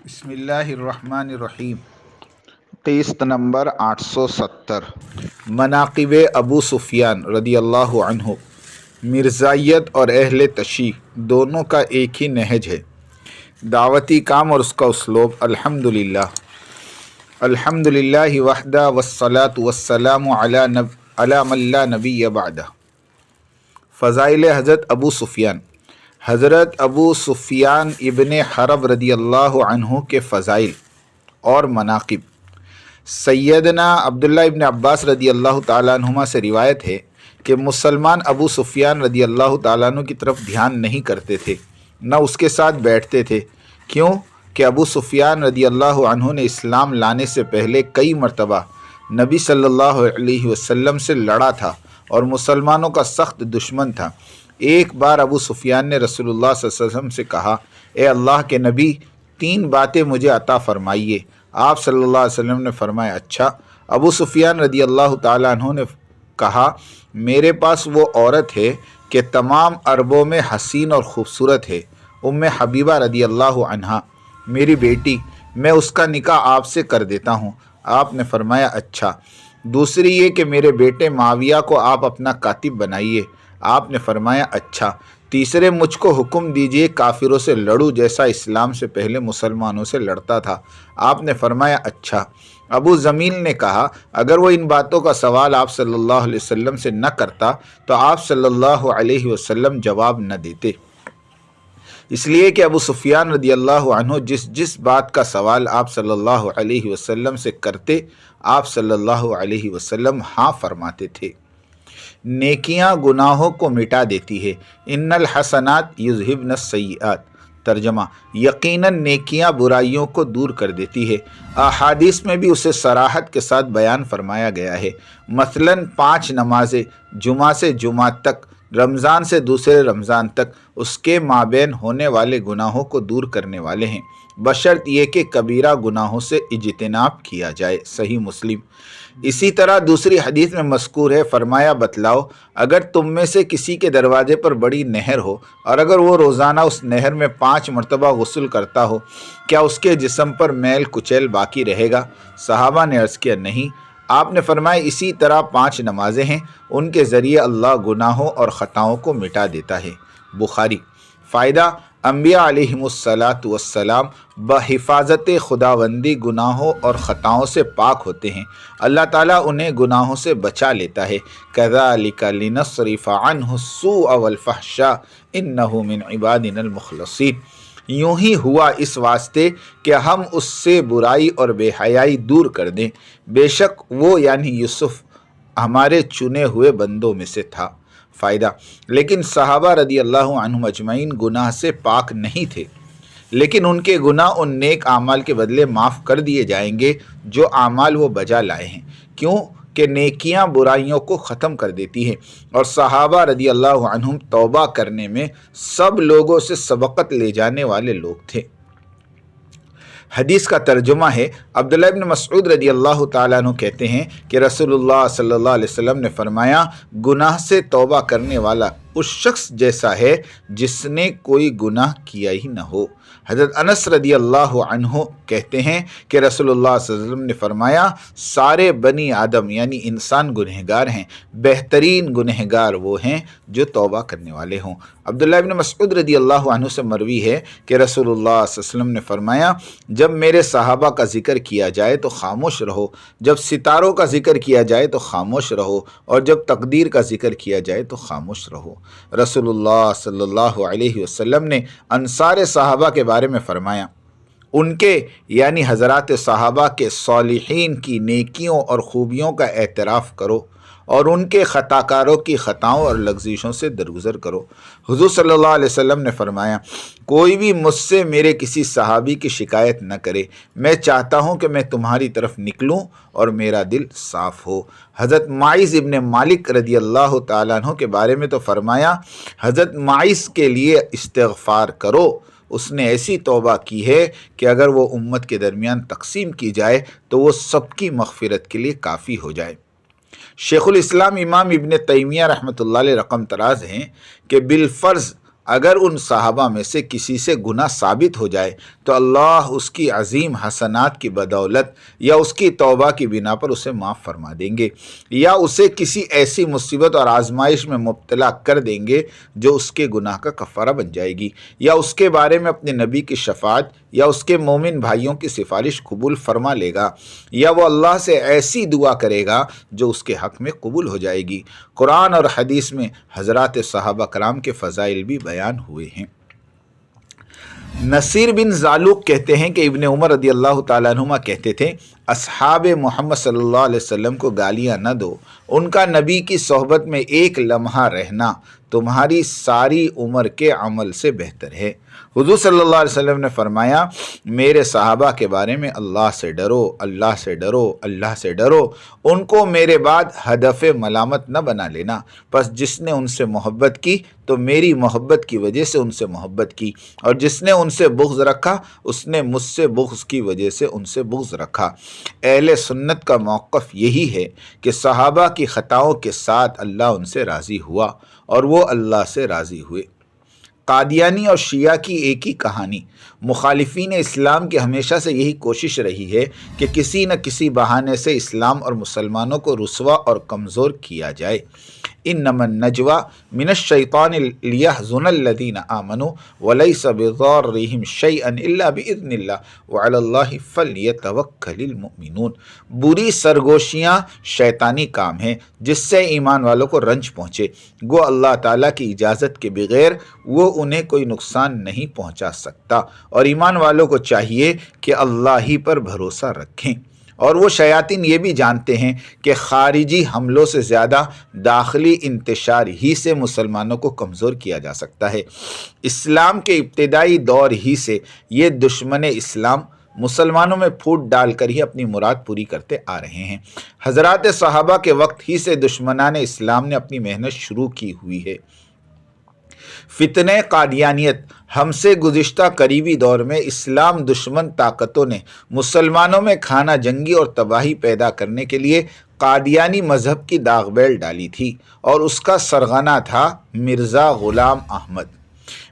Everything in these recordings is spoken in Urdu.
بسم اللہ الرحمن الرحیم۔ قسط نمبر 870، مناقب ابو سفیان رضی اللہ عنہ۔ مرزائیت اور اہل تشیع دونوں کا ایک ہی نہج ہے، دعوتی کام اور اس کا اسلوب۔ الحمدللہ الحمدللہ وحدہ والصلاة والسلام علی من لا نبی بعدہ۔ فضائل حضرت ابو سفیان۔ حضرت ابو سفیان ابن حرب رضی اللہ عنہ کے فضائل اور مناقب۔ سیدنا عبداللہ ابن عباس رضی اللہ تعالیٰ عنہما سے روایت ہے کہ مسلمان ابو سفیان رضی اللہ تعالیٰ عنہ کی طرف دھیان نہیں کرتے تھے، نہ اس کے ساتھ بیٹھتے تھے۔ کیوں کہ ابو سفیان رضی اللہ عنہ نے اسلام لانے سے پہلے کئی مرتبہ نبی صلی اللہ علیہ وسلم سے لڑا تھا اور مسلمانوں کا سخت دشمن تھا۔ ایک بار ابو سفیان نے رسول اللہ صلی اللہ علیہ وسلم سے کہا، اے اللہ کے نبی، 3 باتیں مجھے عطا فرمائیے۔ آپ صلی اللہ علیہ وسلم نے فرمایا، اچھا۔ ابو سفیان رضی اللہ تعالیٰ عنہ نے کہا، میرے پاس وہ عورت ہے کہ تمام عربوں میں حسین اور خوبصورت ہے، ام حبیبہ رضی اللہ عنہا، میری بیٹی، میں اس کا نکاح آپ سے کر دیتا ہوں۔ آپ نے فرمایا، اچھا۔ دوسری یہ کہ میرے بیٹے معاویہ کو آپ اپنا کاتب بنائیے۔ آپ نے فرمایا، اچھا۔ تیسرے، مجھ کو حکم دیجئے کافروں سے لڑوں جیسا اسلام سے پہلے مسلمانوں سے لڑتا تھا۔ آپ نے فرمایا، اچھا۔ ابو زمیل نے کہا، اگر وہ ان باتوں کا سوال آپ صلی اللہ علیہ وسلم سے نہ کرتا تو آپ صلی اللہ علیہ وسلم جواب نہ دیتے، اس لیے کہ ابو سفیان رضی اللہ عنہ جس بات کا سوال آپ صلی اللہ علیہ وسلم سے کرتے، آپ صلی اللہ علیہ وسلم ہاں فرماتے تھے۔ نیکیاں گناہوں کو مٹا دیتی ہے۔ ان الحسنات یذہبن السیئات۔ ترجمہ، یقیناً نیکیاں برائیوں کو دور کر دیتی ہے۔ احادیث میں بھی اسے صراحت کے ساتھ بیان فرمایا گیا ہے۔ مثلاً 5 نمازیں جمعہ سے جمعہ تک، رمضان سے دوسرے رمضان تک، اس کے مابین ہونے والے گناہوں کو دور کرنے والے ہیں، بشرط یہ کہ کبیرہ گناہوں سے اجتناب کیا جائے۔ صحیح مسلم۔ اسی طرح دوسری حدیث میں مذکور ہے، فرمایا، بتلاؤ، اگر تم میں سے کسی کے دروازے پر بڑی نہر ہو اور اگر وہ روزانہ اس نہر میں 5 مرتبہ غسل کرتا ہو، کیا اس کے جسم پر میل کچیل باقی رہے گا؟ صحابہ نے عرض کیا، نہیں۔ آپ نے فرمایا، اسی طرح 5 نمازیں ہیں، ان کے ذریعے اللہ گناہوں اور خطاؤں کو مٹا دیتا ہے۔ بخاری۔ فائدہ، انبیاء علیہم الصلاۃ والسلام بحفاظت خداوندی گناہوں اور خطاؤں سے پاک ہوتے ہیں، اللہ تعالیٰ انہیں گناہوں سے بچا لیتا ہے۔ کذالک لنصرف عنہ السوء والفحشاء انہ من عبادنا المخلصین۔ یوں ہی ہوا اس واسطے کہ ہم اس سے برائی اور بے حیائی دور کر دیں، بے شک وہ یعنی یوسف ہمارے چنے ہوئے بندوں میں سے تھا۔ فائدہ، لیکن صحابہ رضی اللہ عنہم اجمعین گناہ سے پاک نہیں تھے، لیکن ان کے گناہ ان نیک اعمال کے بدلے معاف کر دیے جائیں گے جو اعمال وہ بجا لائے ہیں، کیوں کہ نیکیاں برائیوں کو ختم کر دیتی ہیں، اور صحابہ رضی اللہ عنہم توبہ کرنے میں سب لوگوں سے سبقت لے جانے والے لوگ تھے۔ حدیث کا ترجمہ ہے، عبداللہ ابن مسعود رضی اللہ تعالیٰ عنہ کہتے ہیں کہ رسول اللہ صلی اللہ علیہ وسلم نے فرمایا، گناہ سے توبہ کرنے والا اس شخص جیسا ہے جس نے کوئی گناہ کیا ہی نہ ہو۔ حضرت انس رضی اللہ عنہ کہتے ہیں کہ رسول اللہ صلی اللہ علیہ وسلم نے فرمایا، سارے بنی آدم یعنی انسان گنہگار ہیں، بہترین گنہگار وہ ہیں جو توبہ کرنے والے ہوں۔ عبداللہ ابن مسعود رضی اللہ عنہ سے مروی ہے کہ رسول اللہ صلی اللہ علیہ وسلم نے فرمایا، جب میرے صحابہ کا ذکر کیا جائے تو خاموش رہو، جب ستاروں کا ذکر کیا جائے تو خاموش رہو، اور جب تقدیر کا ذکر کیا جائے تو خاموش رہو۔ رسول اللہ صلی اللہ علیہ وسلم نے انصار صحابہ کے بارے میں فرمایا، ان کے یعنی حضرات صحابہ کے صالحین کی نیکیوں اور خوبیوں کا اعتراف کرو اور ان کے خطا کاروں کی خطاؤں اور لغزشوں سے درگزر کرو۔ حضور صلی اللہ علیہ وسلم نے فرمایا، کوئی بھی مجھ سے میرے کسی صحابی کی شکایت نہ کرے، میں چاہتا ہوں کہ میں تمہاری طرف نکلوں اور میرا دل صاف ہو۔ حضرت معیذ ابن مالک رضی اللہ تعالیٰ عنہ کے بارے میں تو فرمایا، حضرت معیذ کے لیے استغفار کرو، اس نے ایسی توبہ کی ہے کہ اگر وہ امت کے درمیان تقسیم کی جائے تو وہ سب کی مغفرت کے لیے کافی ہو جائے۔ شیخ الاسلام امام ابن تیمیہ رحمۃ اللہ علیہ رقم تراز ہیں کہ بالفرض اگر ان صحابہ میں سے کسی سے گناہ ثابت ہو جائے تو اللہ اس کی عظیم حسنات کی بدولت یا اس کی توبہ کی بنا پر اسے معاف فرما دیں گے، یا اسے کسی ایسی مصیبت اور آزمائش میں مبتلا کر دیں گے جو اس کے گناہ کا کفارہ بن جائے گی، یا اس کے بارے میں اپنے نبی کی شفاعت یا اس کے مومن بھائیوں کی سفارش قبول فرما لے گا، یا وہ اللہ سے ایسی دعا کرے گا جو اس کے حق میں قبول ہو جائے گی۔ قرآن اور حدیث میں حضرات صحابہ کرام کے فضائل بھی بیان ہوئے ہیں۔ نصیر بن زالوق کہتے ہیں کہ ابن عمر رضی اللہ تعالیٰ عنہما کہتے تھے، اصحاب محمد صلی اللہ علیہ وسلم کو گالیاں نہ دو، ان کا نبی کی صحبت میں ایک لمحہ رہنا تمہاری ساری عمر کے عمل سے بہتر ہے۔ حضور صلی اللہ علیہ وسلم نے فرمایا، میرے صحابہ کے بارے میں اللہ سے ڈرو، اللہ سے ڈرو، اللہ سے ڈرو، ان کو میرے بعد ہدف ملامت نہ بنا لینا، پس جس نے ان سے محبت کی تو میری محبت کی وجہ سے ان سے محبت کی، اور جس نے ان سے بغض رکھا اس نے مجھ سے بغض کی وجہ سے ان سے بغض رکھا۔ اہل سنت کا موقف یہی ہے کہ صحابہ کی خطاؤں کے ساتھ اللہ ان سے راضی ہوا اور وہ اللہ سے راضی ہوئے۔ قادیانی اور شیعہ کی ایک ہی کہانی۔ مخالفین اسلام کی ہمیشہ سے یہی کوشش رہی ہے کہ کسی نہ کسی بہانے سے اسلام اور مسلمانوں کو رسوا اور کمزور کیا جائے۔ انما النجوى من الشیطان لیحزن الذین آمنوا ولیس بضارهم شیئا الا باذن اللہ وعلی اللہ فلیتوکل المؤمنون۔ بری سرگوشیاں شیطانی کام ہیں جس سے ایمان والوں کو رنج پہنچے، گو اللہ تعالیٰ کی اجازت کے بغیر وہ انہیں کوئی نقصان نہیں پہنچا سکتا، اور ایمان والوں کو چاہیے کہ اللہ ہی پر بھروسہ رکھیں۔ اور وہ شیاطین یہ بھی جانتے ہیں کہ خارجی حملوں سے زیادہ داخلی انتشار ہی سے مسلمانوں کو کمزور کیا جا سکتا ہے۔ اسلام کے ابتدائی دور ہی سے یہ دشمن اسلام مسلمانوں میں پھوٹ ڈال کر ہی اپنی مراد پوری کرتے آ رہے ہیں۔ حضرات صحابہ کے وقت ہی سے دشمنان اسلام نے اپنی محنت شروع کی ہوئی ہے۔ فتنہ قادیانیت ہم سے گزشتہ قریبی دور میں اسلام دشمن طاقتوں نے مسلمانوں میں خانہ جنگی اور تباہی پیدا کرنے کے لیے قادیانی مذہب کی داغ بیل ڈالی تھی، اور اس کا سرغنہ تھا مرزا غلام احمد۔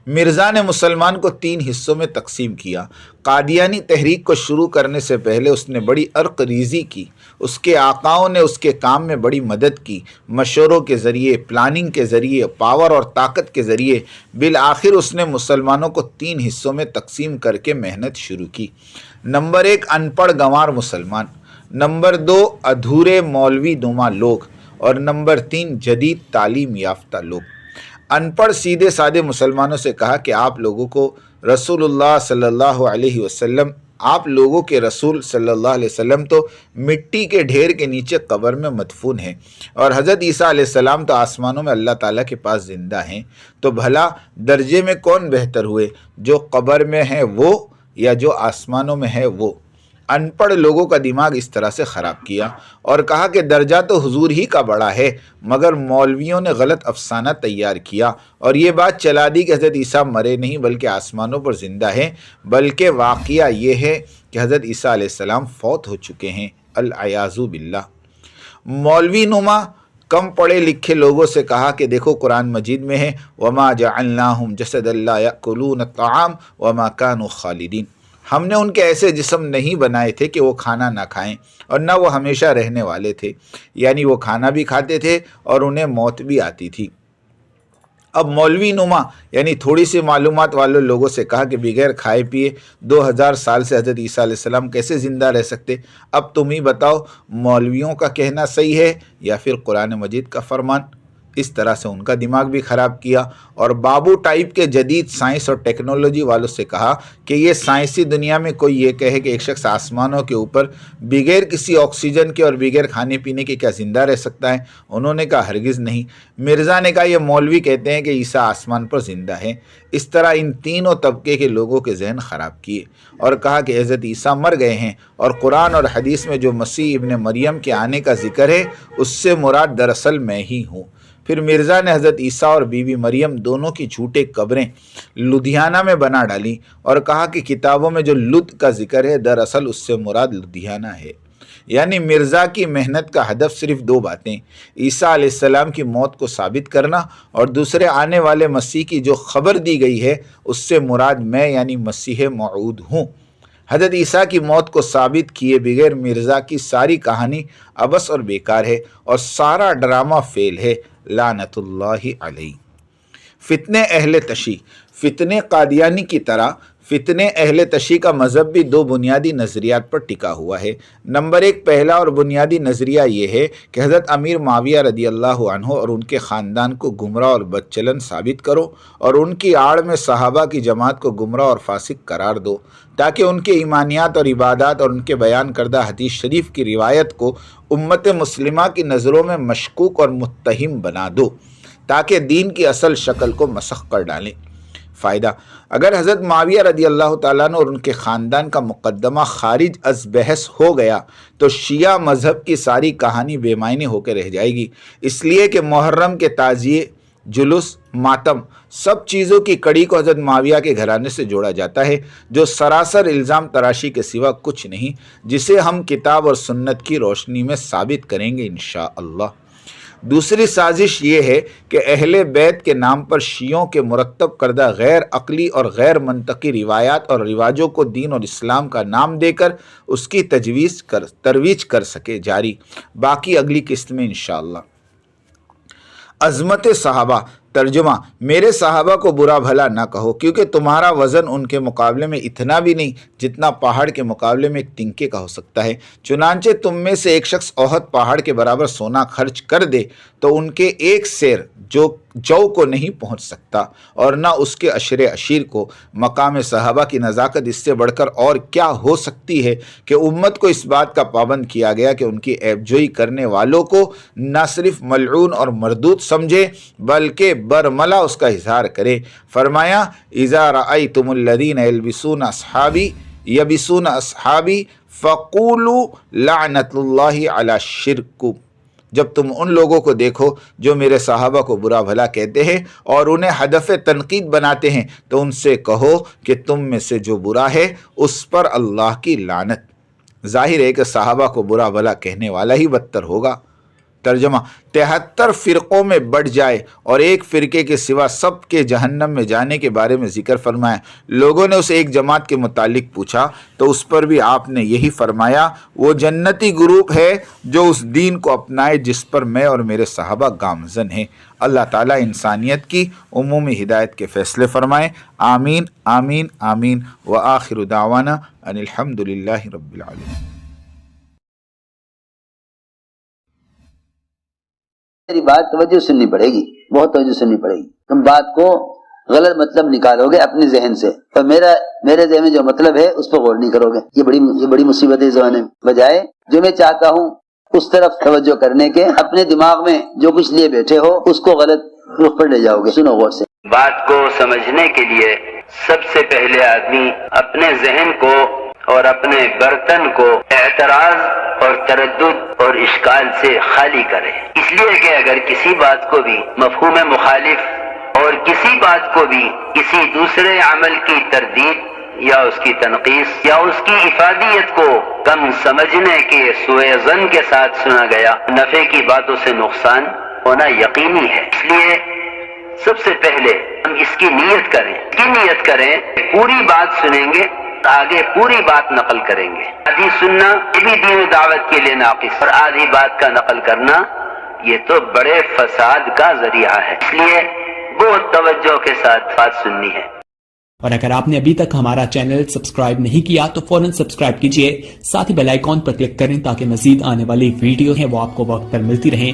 مرزا نے مسلمان کو 3 حصوں میں تقسیم کیا۔ قادیانی تحریک کو شروع کرنے سے پہلے اس نے بڑی عرق ریزی کی، اس کے آقاؤں نے اس کے کام میں بڑی مدد کی، مشوروں کے ذریعے، پلاننگ کے ذریعے، پاور اور طاقت کے ذریعے۔ بالآخر اس نے مسلمانوں کو 3 حصوں میں تقسیم کر کے محنت شروع کی۔ نمبر 1 ان پڑھ گنوار مسلمان، نمبر 2 ادھورے مولوی نما لوگ، اور نمبر 3 جدید تعلیم یافتہ لوگ۔ ان پڑھ سیدھے سادے مسلمانوں سے کہا کہ آپ لوگوں کو رسول اللہ صلی اللہ علیہ وسلم، آپ لوگوں کے رسول صلی اللہ علیہ وسلم تو مٹی کے ڈھیر کے نیچے قبر میں مدفون ہیں، اور حضرت عیسیٰ علیہ السلام تو آسمانوں میں اللہ تعالیٰ کے پاس زندہ ہیں، تو بھلا درجے میں کون بہتر ہوئے، جو قبر میں ہے وہ یا جو آسمانوں میں ہے وہ؟ ان پڑھ لوگوں کا دماغ اس طرح سے خراب کیا اور کہا کہ درجہ تو حضور ہی کا بڑا ہے، مگر مولویوں نے غلط افسانہ تیار کیا اور یہ بات چلا دی کہ حضرت عیسیٰ مرے نہیں بلکہ آسمانوں پر زندہ ہیں، بلکہ واقعہ یہ ہے کہ حضرت عیسیٰ علیہ السلام فوت ہو چکے ہیں، العیاذ باللہ۔ مولوی نما کم پڑھے لکھے لوگوں سے کہا کہ دیکھو قرآن مجید میں ہے وَمَا جَعَلْنَاهُمْ جَسَدًا لَا يَأْكُلُونَ الطَّعَامَ وَمَا كَانُوا خَالِدِينَ، ہم نے ان کے ایسے جسم نہیں بنائے تھے کہ وہ کھانا نہ کھائیں اور نہ وہ ہمیشہ رہنے والے تھے، یعنی وہ کھانا بھی کھاتے تھے اور انہیں موت بھی آتی تھی۔ اب مولوی نما یعنی تھوڑی سی معلومات والے لوگوں سے کہا کہ بغیر کھائے پیے 2000 سال سے حضرت عیسیٰ علیہ السلام کیسے زندہ رہ سکتے؟ اب تم ہی بتاؤ مولویوں کا کہنا صحیح ہے یا پھر قرآن مجید کا فرمان؟ اس طرح سے ان کا دماغ بھی خراب کیا، اور بابو ٹائپ کے جدید سائنس اور ٹیکنالوجی والوں سے کہا کہ یہ سائنسی دنیا میں کوئی یہ کہے کہ ایک شخص آسمانوں کے اوپر بغیر کسی آکسیجن کے اور بغیر کھانے پینے کے کیا زندہ رہ سکتا ہے؟ انہوں نے کہا ہرگز نہیں۔ مرزا نے کہا یہ مولوی کہتے ہیں کہ عیسیٰ آسمان پر زندہ ہے۔ اس طرح ان تینوں طبقے کے لوگوں کے ذہن خراب کیے اور کہا کہ حضرت عیسیٰ مر گئے ہیں، اور قرآن اور حدیث میں جو مسیح ابن مریم کے آنے کا ذکر ہے اس سے مراد دراصل میں ہی ہوں۔ پھر مرزا نے حضرت عیسیٰ اور بی بی مریم دونوں کی جھوٹے قبریں لدھیانہ میں بنا ڈالی اور کہا کہ کتابوں میں جو لدھ کا ذکر ہے دراصل اس سے مراد لدھیانہ ہے۔ یعنی مرزا کی محنت کا ہدف صرف دو باتیں، عیسیٰ علیہ السلام کی موت کو ثابت کرنا اور دوسرے آنے والے مسیح کی جو خبر دی گئی ہے اس سے مراد میں یعنی مسیح موعود ہوں۔ حضرت عیسیٰ کی موت کو ثابت کیے بغیر مرزا کی ساری کہانی عبث اور بیکار ہے اور سارا ڈرامہ فیل ہے، لعنت اللہ علیہ۔ فتنے اہل تشیع، فتنے قادیانی کی طرح فتنے اہل تشیع کا مذہب بھی دو بنیادی نظریات پر ٹکا ہوا ہے۔ نمبر ایک، پہلا اور بنیادی نظریہ یہ ہے کہ حضرت امیر معاویہ رضی اللہ عنہ اور ان کے خاندان کو گمراہ اور بدچلن ثابت کرو اور ان کی آڑ میں صحابہ کی جماعت کو گمراہ اور فاسق قرار دو، تاکہ ان کے ایمانیات اور عبادات اور ان کے بیان کردہ حدیث شریف کی روایت کو امت مسلمہ کی نظروں میں مشکوک اور متہم بنا دو، تاکہ دین کی اصل شکل کو مسخ کر ڈالیں۔ فائدہ، اگر حضرت معاویہ رضی اللہ تعالیٰ عنہ اور ان کے خاندان کا مقدمہ خارج از بحث ہو گیا تو شیعہ مذہب کی ساری کہانی بے معنی ہو کے رہ جائے گی، اس لیے کہ محرم کے تعزیے، جلوس، ماتم، سب چیزوں کی کڑی کو حضرت معاویہ کے گھرانے سے جوڑا جاتا ہے، جو سراسر الزام تراشی کے سوا کچھ نہیں، جسے ہم کتاب اور سنت کی روشنی میں ثابت کریں گے انشاءاللہ۔ دوسری سازش یہ ہے کہ اہل بیت کے نام پر شیعوں کے مرتب کردہ غیر عقلی اور غیر منطقی روایات اور رواجوں کو دین اور اسلام کا نام دے کر اس کی ترویج کر سکے جاری۔ باقی اگلی قسط میں انشاءاللہ۔ عظمت صحابہ، ترجمہ، میرے صحابہ کو برا بھلا نہ کہو، کیونکہ تمہارا وزن ان کے مقابلے میں اتنا بھی نہیں جتنا پہاڑ کے مقابلے میں ایک تنکے کا ہو سکتا ہے۔ چنانچہ تم میں سے ایک شخص احد پہاڑ کے برابر سونا خرچ کر دے تو ان کے ایک سیر جو کو نہیں پہنچ سکتا اور نہ اس کے عشر عشیر کو۔ مقام صحابہ کی نزاکت اس سے بڑھ کر اور کیا ہو سکتی ہے کہ امت کو اس بات کا پابند کیا گیا کہ ان کی عیب جوئی کرنے والوں کو نہ صرف ملعون اور مردود سمجھے بلکہ برملا اس کا اظہار کرے۔ فرمایا، اذا رأیتم الذین یلبسون اصحابی فقولوا لعنت اللہ علی الشرک۔ جب تم ان لوگوں کو دیکھو جو میرے صحابہ کو برا بھلا کہتے ہیں اور انہیں ہدف تنقید بناتے ہیں تو ان سے کہو کہ تم میں سے جو برا ہے اس پر اللہ کی لعنت۔ ظاہر ہے کہ صحابہ کو برا بھلا کہنے والا ہی بدتر ہوگا۔ ترجمہ، 73 فرقوں میں بٹ جائے اور ایک فرقے کے سوا سب کے جہنم میں جانے کے بارے میں ذکر فرمایا۔ لوگوں نے اسے ایک جماعت کے متعلق پوچھا تو اس پر بھی آپ نے یہی فرمایا، وہ جنتی گروپ ہے جو اس دین کو اپنائے جس پر میں اور میرے صحابہ گامزن ہیں۔ اللہ تعالیٰ انسانیت کی عمومی ہدایت کے فیصلے فرمائے، آمین آمین آمین۔ وآخر دعوانا ان الحمد للہ رب العالمین۔ میری بات توجہ سننی پڑے گی، بہت توجہ سننی پڑے گی۔ تم بات کو غلط مطلب نکالو گے اپنے ذہن سے اور میرے ذہن میں جو مطلب ہے اس پر غور نہیں کرو گے۔ یہ بڑی مصیبت ہے اس زمانے میں۔ بجائے جو میں چاہتا ہوں اس طرف توجہ کرنے کے، اپنے دماغ میں جو کچھ لیے بیٹھے ہو اس کو غلط رخ پر لے جاؤ گے۔ سنو غور سے۔ بات کو سمجھنے کے لیے سب سے پہلے آدمی اپنے ذہن کو اور اپنے برتن کو اعتراض اور تردد اور اشکال سے خالی کرے، اس لیے کہ اگر کسی بات کو بھی مفہوم مخالف اور کسی بات کو بھی کسی دوسرے عمل کی تردید یا اس کی تنقیص یا اس کی افادیت کو کم سمجھنے کے سوء ظن کے ساتھ سنا گیا، نفع کی باتوں سے نقصان ہونا یقینی ہے۔ اس لیے سب سے پہلے ہم اس کی نیت کریں، پوری بات سنیں گے، آگے پوری بات نقل کریں گے۔ آدھی سننا یہ بھی دین و دعوت کے لیے ناقص، اور آدھی بات کا نقل کرنا یہ تو بڑے فساد کا ذریعہ ہے۔ اس لیے بہت توجہ کے ساتھ بات سننی ہے۔ اور اگر آپ نے ابھی تک ہمارا چینل سبسکرائب نہیں کیا تو فوراً سبسکرائب کیجئے، ساتھ ہی بیل آئیکن پر کلک کریں تاکہ مزید آنے والی ویڈیو ہیں وہ آپ کو وقت پر ملتی رہیں۔